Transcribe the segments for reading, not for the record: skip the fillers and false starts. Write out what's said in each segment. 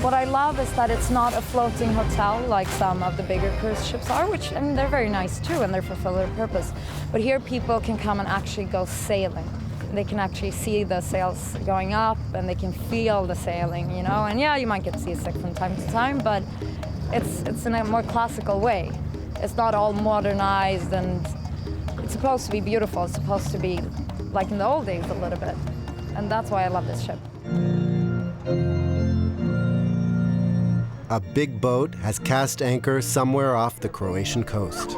What I love is that it's not a floating hotel like some of the bigger cruise ships are, which, I mean, they're very nice too and they fulfill their purpose. But here people can come and actually go sailing. They can actually see the sails going up and they can feel the sailing, you know? And yeah, you might get seasick from time to time, but it's in a more classical way. It's not all modernized, and it's supposed to be beautiful. It's supposed to be like in the old days a little bit. And that's why I love this ship. A big boat has cast anchor somewhere off the Croatian coast.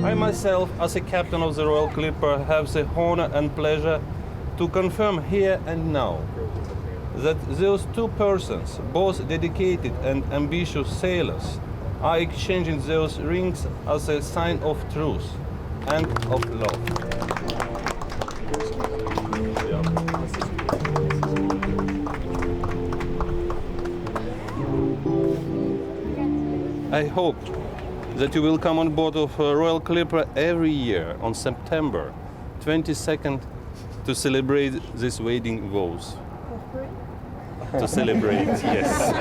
I myself, as a captain of the Royal Clipper, have the honor and pleasure to confirm here and now that those two persons, both dedicated and ambitious sailors, are exchanging those rings as a sign of truth and of love. I hope that you will come on board of Royal Clipper every year on September 22nd to celebrate this wedding vows. To celebrate, yes.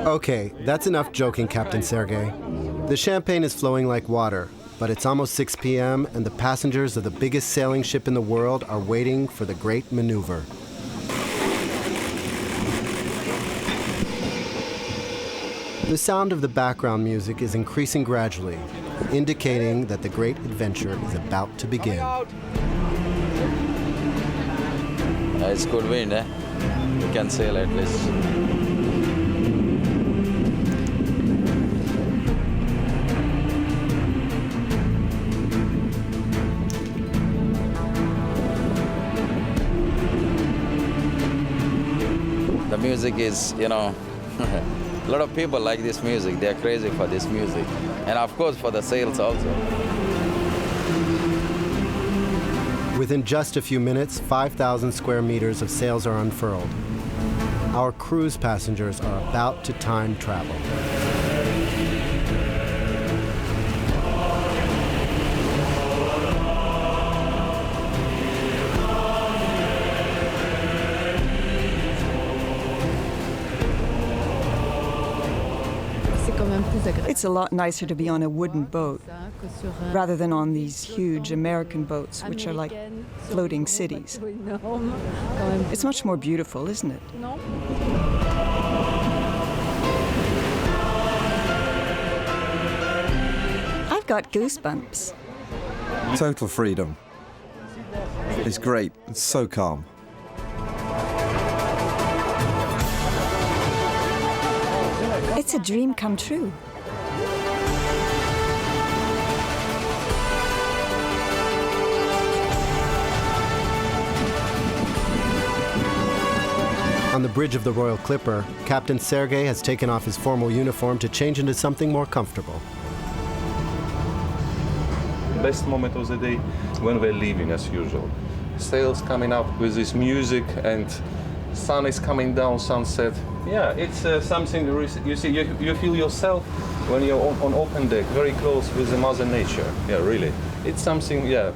Okay, that's enough joking, Captain Sergei. The champagne is flowing like water, but it's almost 6 p.m. and the passengers of the biggest sailing ship in the world are waiting for the great maneuver. The sound of the background music is increasing gradually, indicating that the great adventure is about to begin. It's good wind, eh? We can sail at least. The music is, you know, a lot of people like this music. They're crazy for this music. And of course for the sails also. Within just a few minutes, 5,000 square meters of sails are unfurled. Our cruise passengers are about to time travel. It's a lot nicer to be on a wooden boat rather than on these huge American boats, which are like floating cities. It's much more beautiful, isn't it? I've got goosebumps. Total freedom. It's great. It's so calm. It's a dream come true. On the bridge of the Royal Clipper, Captain Sergei has taken off his formal uniform to change into something more comfortable. Best moment of the day when we're leaving, as usual. Sails coming up with this music and sun is coming down, sunset. Yeah, it's something you see, you feel yourself when you're on open deck, very close with the Mother Nature. Yeah, really. It's something, yeah,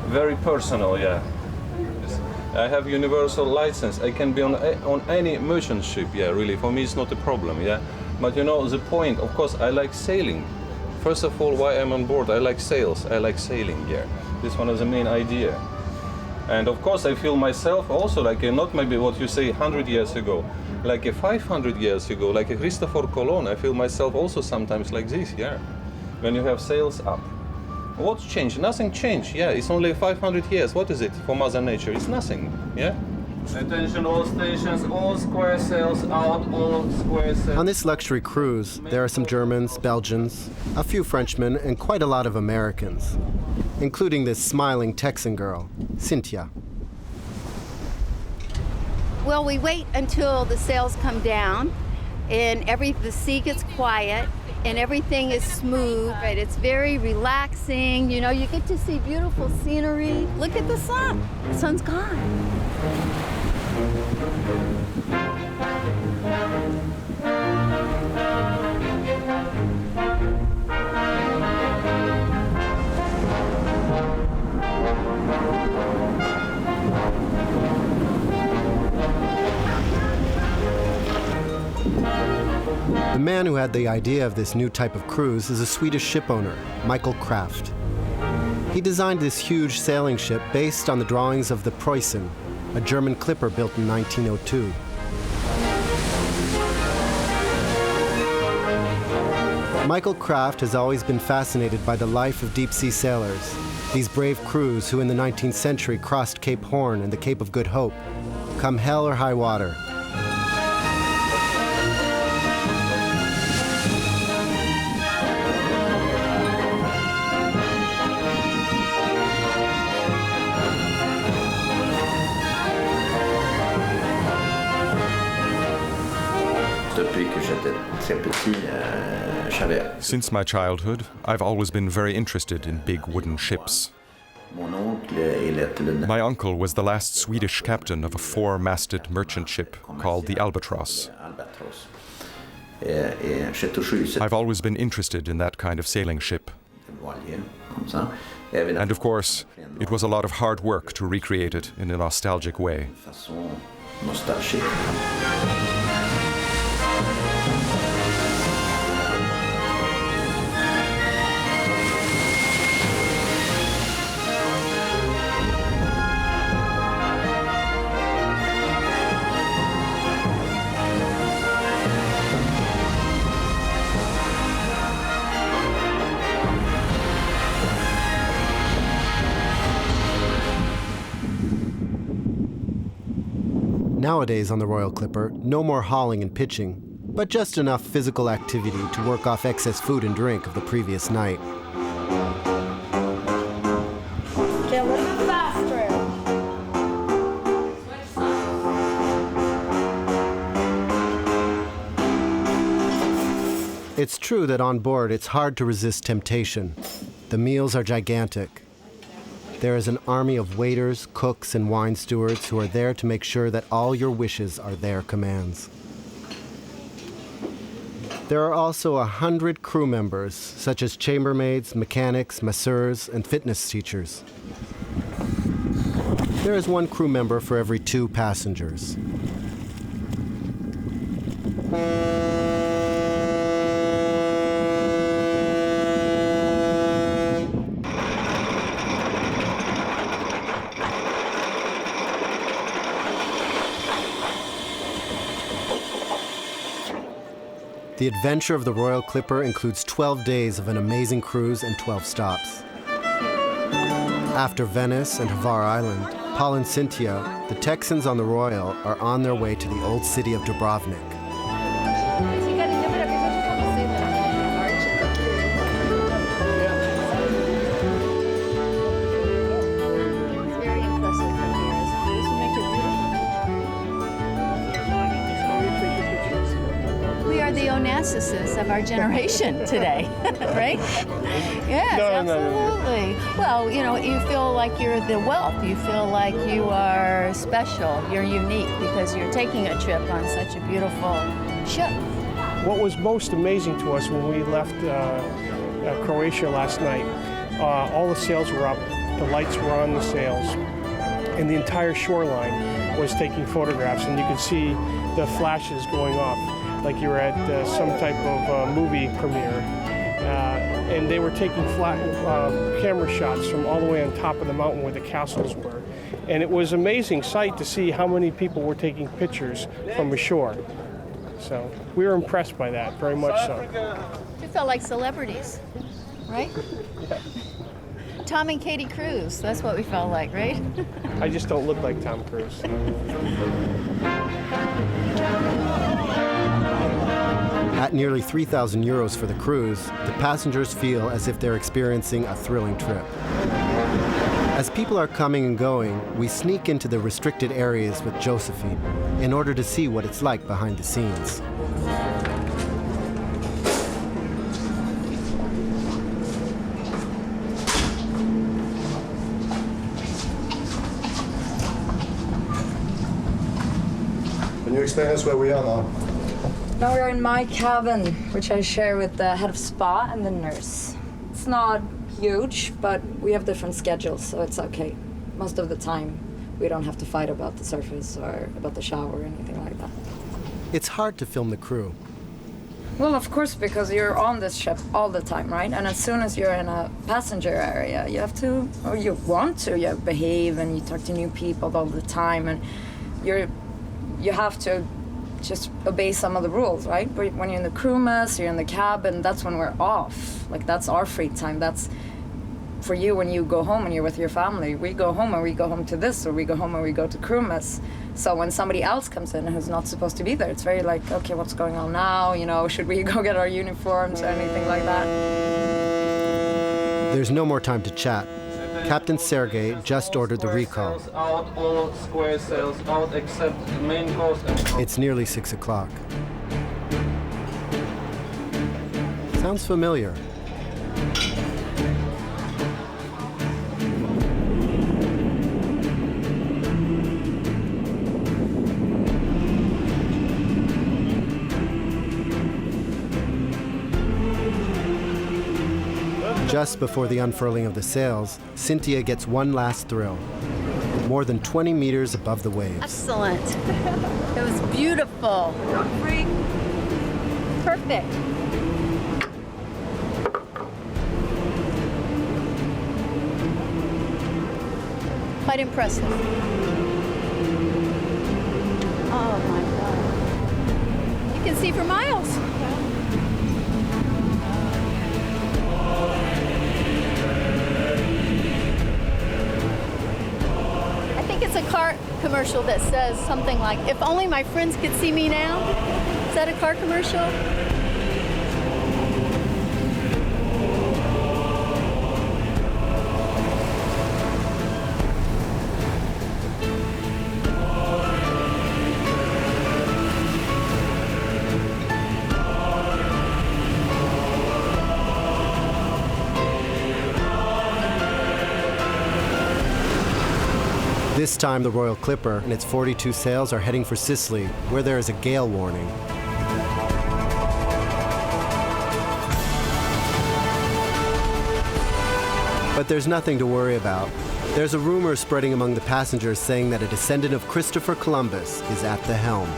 very personal, yeah. I have universal license. I can be on any merchant ship, yeah, really. For me, it's not a problem, yeah. But you know, the point, of course, I like sailing. First of all, why I'm on board, I like sails, I like sailing, yeah. This is one of the main idea. And of course, I feel myself also like not maybe what you say 100 years ago, like 500 years ago, like a Christopher Colon. I feel myself also sometimes like this, yeah. When you have sails up. What's changed? Nothing changed, yeah. It's only 500 years. What is it for Mother Nature? It's nothing, yeah. Attention all stations, all square sails out, all square sails. On this luxury cruise, there are some Germans, Belgians, a few Frenchmen, and quite a lot of Americans, including this smiling Texan girl, Cynthia. Well, we wait until the sails come down and the sea gets quiet and everything is smooth. Right? It's very relaxing. You know, you get to see beautiful scenery. Look at the sun. The sun's gone. The man who had the idea of this new type of cruise is a Swedish shipowner, Michael Kraft. He designed this huge sailing ship based on the drawings of the Preussen, a German clipper built in 1902. Michael Kraft has always been fascinated by the life of deep-sea sailors, these brave crews who in the 19th century crossed Cape Horn and the Cape of Good Hope, come hell or high water. Since my childhood, I've always been very interested in big wooden ships. My uncle was the last Swedish captain of a four-masted merchant ship called the Albatross. I've always been interested in that kind of sailing ship. And of course, it was a lot of hard work to recreate it in a nostalgic way. Nowadays on the Royal Clipper, no more hauling and pitching, but just enough physical activity to work off excess food and drink of the previous night. Okay, a little bit faster. It's true that on board it's hard to resist temptation. The meals are gigantic. There is an army of waiters, cooks, and wine stewards who are there to make sure that all your wishes are their commands. There are also 100 crew members, such as chambermaids, mechanics, masseurs, and fitness teachers. There is one crew member for every 2 passengers. The adventure of the Royal Clipper includes 12 days of an amazing cruise and 12 stops. After Venice and Hvar Island, Paul and Cynthia, the Texans on the Royal, are on their way to the old city of Dubrovnik. Of our generation today, right? Yes, absolutely. Well, you know, you feel like you're the wealth. You feel like you are special. You're unique because you're taking a trip on such a beautiful ship. What was most amazing to us when we left Croatia last night, all the sails were up, the lights were on the sails, and the entire shoreline was taking photographs, and you could see the flashes going off, like you were at some type of movie premiere. And they were taking camera shots from all the way on top of the mountain where the castles were. And it was an amazing sight to see how many people were taking pictures from ashore. So we were impressed by that, very much so. We felt like celebrities, right? Yeah. Tom and Katie Cruise, that's what we felt like, right? I just don't look like Tom Cruise. At nearly 3,000 euros for the cruise, the passengers feel as if they're experiencing a thrilling trip. As people are coming and going, we sneak into the restricted areas with Josephine in order to see what it's like behind the scenes. Can you explain us where we are now? Now we're in my cabin, which I share with the head of spa and the nurse. It's not huge, but we have different schedules, so it's okay. Most of the time, we don't have to fight about the surface or about the shower or anything like that. It's hard to film the crew. Well, of course, because you're on this ship all the time, right? And as soon as you're in a passenger area, you have to, or you want to, you behave and you talk to new people all the time, and you have to just obey some of the rules, right? But when you're in the crew mess, you're in the cabin, that's when we're off. Like, that's our free time. That's for you when you go home and you're with your family. We go home and we go home to this, or we go home and we go to crew mess. So when somebody else comes in who's not supposed to be there, it's very like, okay, what's going on now? You know, should we go get our uniforms or anything like that? There's no more time to chat. Captain Sergei just ordered the recall. Out, all square sails out except the main course. It's nearly 6 o'clock. Sounds familiar. Just before the unfurling of the sails, Cynthia gets one last thrill. More than 20 meters above the waves. Excellent. It was beautiful. Perfect. Quite impressive. Oh my God. You can see for miles. It's a car commercial that says something like, "If only my friends could see me now." Is that a car commercial? This time, the Royal Clipper and its 42 sails are heading for Sicily, where there is a gale warning. But there's nothing to worry about. There's a rumor spreading among the passengers saying that a descendant of Christopher Columbus is at the helm.